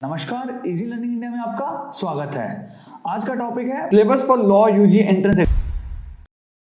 नमस्कार, easy learning India में आपका स्वागत है। आज का टॉपिक है syllabus for law UG entrance.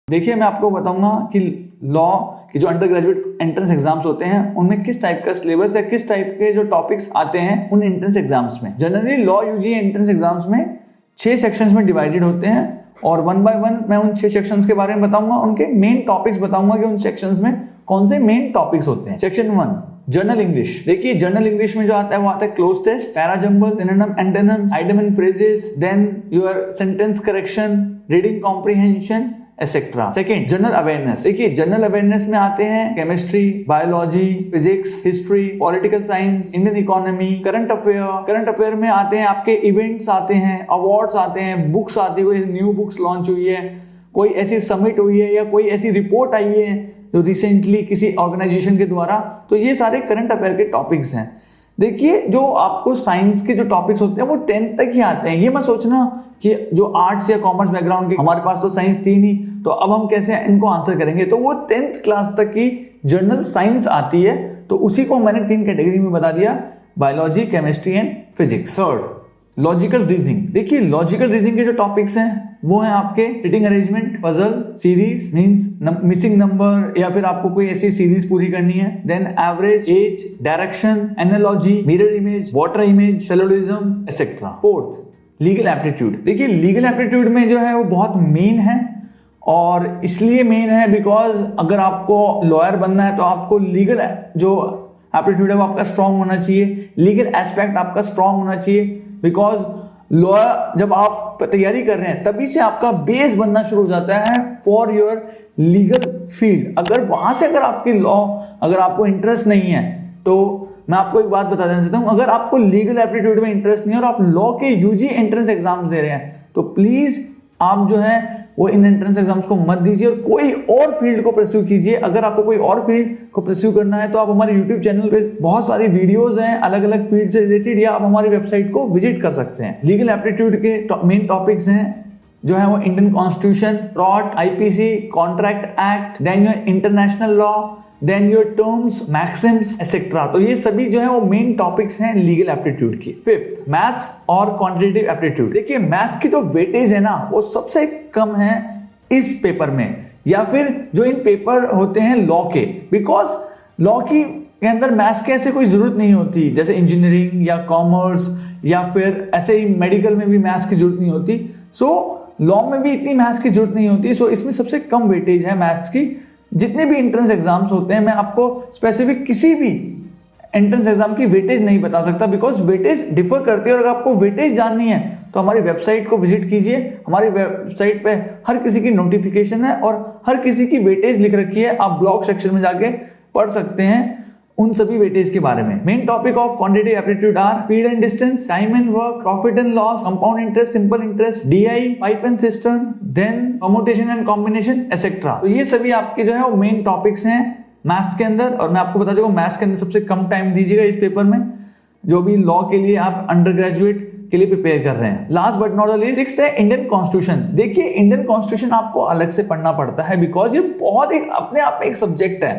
देखिए, मैं आपको बताऊंगा कि लॉ के जो अंडर ग्रेजुएट एंट्रेंस एग्जाम्स होते हैं उनमें किस टाइप का सिलेबस है, किस टाइप के जो टॉपिक्स आते हैं उन एंट्रेंस एग्जाम्स में। Generally law UG entrance exams में 6 सेक्शंस में डिवाइडेड होते हैं और 1 बाय 1 मैं उन 6 सेक्शंस के बारे में बताऊंगा, उनके मेन टॉपिक्स बताऊंगा कि उन सेक्शंस में कौन से मेन टॉपिक्स होते हैं। Section 1 general English. देखिए, जर्नल इंग्लिश में जो आता है वो आता है cloze test, para jumble, synonym antonyms, item and phrases, then your sentence correction, reading comprehension etcetera. Second general awareness. देखिए, जनरल अवेयरनेस में आते हैं chemistry, biology, physics, history, political science, Indian economy, current affair. Current affair में आते हैं आपके events आते हैं, अवार्ड्स आते हैं, बुक्स आती है, कोई न्यू बुक्स लॉन्च हुई है, कोई ऐसी समिट हुई है या कोई ऐसी रिपोर्ट आई है जो रिसेंटली किसी ऑर्गेनाइजेशन के द्वारा। तो ये सारे करंट अफेयर के टॉपिक्स हैं। देखिए, जो आपको साइंस के जो टॉपिक्स होते हैं वो 10th तक ही आते हैं। ये मत सोचना कि जो आर्ट्स या कॉमर्स बैकग्राउंड के, हमारे पास तो साइंस थी नहीं तो अब हम कैसे इनको आंसर करेंगे। तो वो 10th क्लास तक की जनरल साइंस आती है, तो उसी को मैंने 3 कैटेगरी में बता दिया, biology, chemistry and physics. Third logical reasoning. देखिए, लॉजिकल रीजनिंग के जो टॉपिक्स हैं वो है आपके sitting arrangement, puzzle, series means missing number या फिर आपको कोई ऐसी सीरीज पूरी करनी है, then average, age, direction, analogy, mirror image, water image, syllogism etcetera. Fourth legal aptitude. देखिए, लीगल एप्टीट्यूड में जो है वो बहुत मेन है और इसलिए मेन है बिकॉज अगर आपको लॉयर बनना है तो आपको लीगल जो एप्टीट्यूड है वो आपका स्ट्रांग होना चाहिए, लीगल एस्पेक्ट आपका स्ट्रांग होना चाहिए। बिकॉज लॉयर जब आप तैयारी कर रहे हैं तभी से आपका बेस बनना शुरू हो जाता है फॉर योर लीगल फील्ड। अगर वहां से अगर आपकी लॉ अगर आपको इंटरेस्ट नहीं है तो मैं आपको एक बात बता देना चाहता हूं, अगर आपको लीगल एप्टीट्यूड में इंटरेस्ट नहीं है और आप लॉ के यूजी एंट्रेंस एग्जाम्स दे रहे हैं तो प्लीज आप जो है वो इन एंट्रेंस एग्जाम्स को मत दीजिए और कोई और फील्ड को परस्यू कीजिए। अगर आपको कोई और फील्ड को परस्यू करना है तो आप हमारे यूट्यूब चैनल पे बहुत सारी वीडियोस हैं अलग अलग फील्ड से रिलेटेड, या आप हमारी वेबसाइट को विजिट कर सकते हैं। लीगल एप्टीट्यूड के मेन टॉपिक्स हैं जो है वो Indian constitution, tort, IPC, contract act, then your international law, then your terms, maxims etcetera. तो ये सभी जो है वो मेन टॉपिक्स हैं लीगल एप्टीट्यूड की। फिफ्थ मैथ्स और क्वांटिटेटिव एप्टीट्यूड। देखिए, मैथ्स की जो वेटेज है ना वो सबसे कम है इस पेपर में या फिर जो इन पेपर होते हैं लॉ के, बिकॉज लॉ की के अंदर मैथ्स के ऐसे कोई जरूरत नहीं होती, जैसे इंजीनियरिंग या कॉमर्स या फिर ऐसे ही मेडिकल में भी मैथ्स की जरूरत नहीं होती। सो लॉ में भी इतनी मैथ्स की जरूरत नहीं होती। सो इसमें सबसे कम वेटेज है मैथ्स की। जितने भी एंट्रेंस एग्जाम्स होते हैं मैं आपको स्पेसिफिक किसी भी एंट्रेंस एग्जाम की वेटेज नहीं बता सकता, बिकॉज वेटेज डिफर करती है। और अगर आपको वेटेज जाननी है तो हमारी वेबसाइट को विजिट कीजिए। हमारी वेबसाइट पे हर किसी की नोटिफिकेशन है और हर किसी की वेटेज लिख रखी है, आप ब्लॉग सेक्शन में जाके पढ़ सकते हैं उन सभी वेटेज के बारे में। Main topic of quantitative aptitude are speed and distance, time and work, profit and loss, compound interest, simple interest, DI, pipe and system, then permutation and combination etcetera. तो ये सभी आपके जो है वो मेन टॉपिक्स हैं मैथ्स के अंदर। और मैं आपको बता चुका हूं मैथ्स के अंदर सबसे कम टाइम दीजिएगा इस पेपर में, जो भी लॉ के लिए आप अंडर ग्रेजुएट के लिए प्रिपेयर कर रहे हैं। Last but not the least, sixth है इंडियन कॉन्स्टिट्यूशन। देखिए, इंडियन कॉन्स्टिट्यूशन आपको अलग से पढ़ना पड़ता है बिकॉज ये बहुत एक अपने आप में एक सब्जेक्ट है,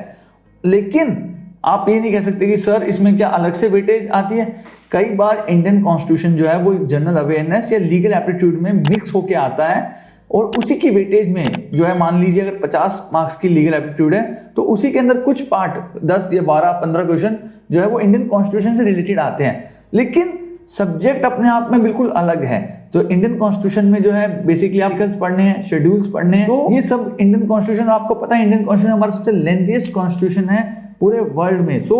लेकिन आप ये नहीं कह सकते कि सर इसमें क्या अलग से वेटेज आती है। कई बार इंडियन कॉन्स्टिट्यूशन जो है वो जनरल अवेयरनेस या लीगल एप्टीट्यूड में मिक्स होके आता है और उसी की वेटेज में जो है, मान लीजिए अगर 50 मार्क्स की लीगल एप्टीट्यूड है तो उसी के अंदर कुछ पार्ट 10 या 12-15 क्वेश्चन जो है वो इंडियन कॉन्स्टिट्यूशन से रिलेटेड आते हैं, लेकिन सब्जेक्ट अपने आप में बिल्कुल अलग है। जो इंडियन कॉन्स्टिट्यूशन में जो है बेसिकली आर्टिकल्स पढ़ने हैं, शेड्यूल्स पढ़ने हैं, तो ये सब इंडियन कॉन्स्टिट्यूशन, आपको पता है इंडियन कॉन्स्टिट्यूशन हमारा सबसे लेंथीएस्ट कॉन्स्टिट्यूशन है पूरे वर्ल्ड में। सो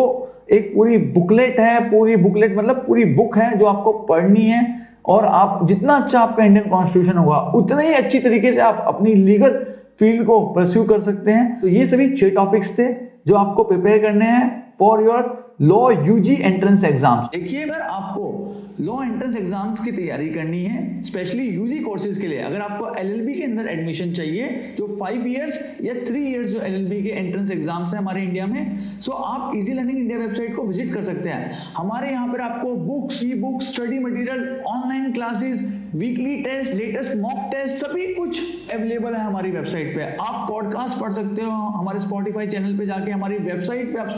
एक पूरी बुकलेट है, पूरी बुकलेट मतलब पूरी बुक है जो आपको पढ़नी है, और आप जितना अच्छा आपका इंडियन कॉन्स्टिट्यूशन होगा उतना ही अच्छी तरीके से आप अपनी लीगल फील्ड को परस्यू कर सकते हैं। तो ये सभी 6 टॉपिक्स थे जो आपको प्रिपेयर करने हैं for your law UG entrance exams. देखिए, अगर आपको लॉ एंट्रेंस एग्जाम्स की तैयारी करनी है स्पेशली यूजी कोर्सेज के लिए, अगर आपको एलएलबी के अंदर एडमिशन चाहिए जो 5 इयर्स या 3 इयर्स जो एलएलबी के एंट्रेंस एग्जाम्स हैं हमारे इंडिया में, सो आप इजी लर्निंग इंडिया वेबसाइट को विजिट कर सकते हैं। हमारे यहाँ पर आपको books, e books, study material, online classes, weekly test, latest mock test, सभी कुछ अवेलेबल है हमारी वेबसाइट पे। आप पॉडकास्ट पढ़ सकते हो हमारे स्पॉटिफाई चैनल पे जाके, हमारी वेबसाइट पे आप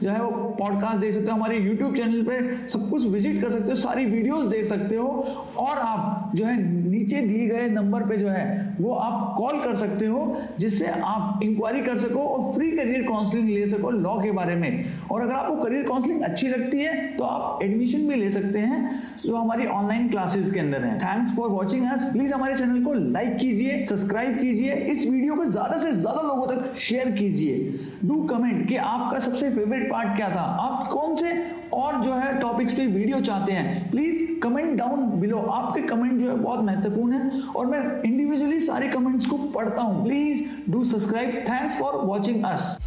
जो है वो पॉडकास्ट देख सकते हो, हमारे यूट्यूब चैनल पे सब कुछ विजिट कर सकते हो, सारी वीडियोस देख सकते हो, और आप जो है नीचे दिए गए नंबर पे जो है वो आप कॉल कर सकते हो, जिससे आप इंक्वायरी कर सको और फ्री करियर काउंसलिंग ले सको लॉ के बारे में। और अगर आपको करियर काउंसलिंग अच्छी लगती है तो आप एडमिशन भी ले सकते हैं जो हमारी ऑनलाइन क्लासेस के अंदर है। Thanks for watching us. Please हमारे चैनल को लाइक कीजिए, सब्सक्राइब कीजिए, इस वीडियो को ज्यादा से ज्यादा लोगों तक शेयर कीजिए। डू कमेंट कि आपका सबसे फेवरेट पार्ट क्या था, आप कौन से और जो है टॉपिक्स पे वीडियो चाहते हैं। प्लीज कमेंट डाउन बिलो, आपके कमेंट जो है बहुत महत्वपूर्ण है और मैं इंडिविजुअली सारे कमेंट्स को पढ़ता हूं। Please do subscribe. Thanks for watching us.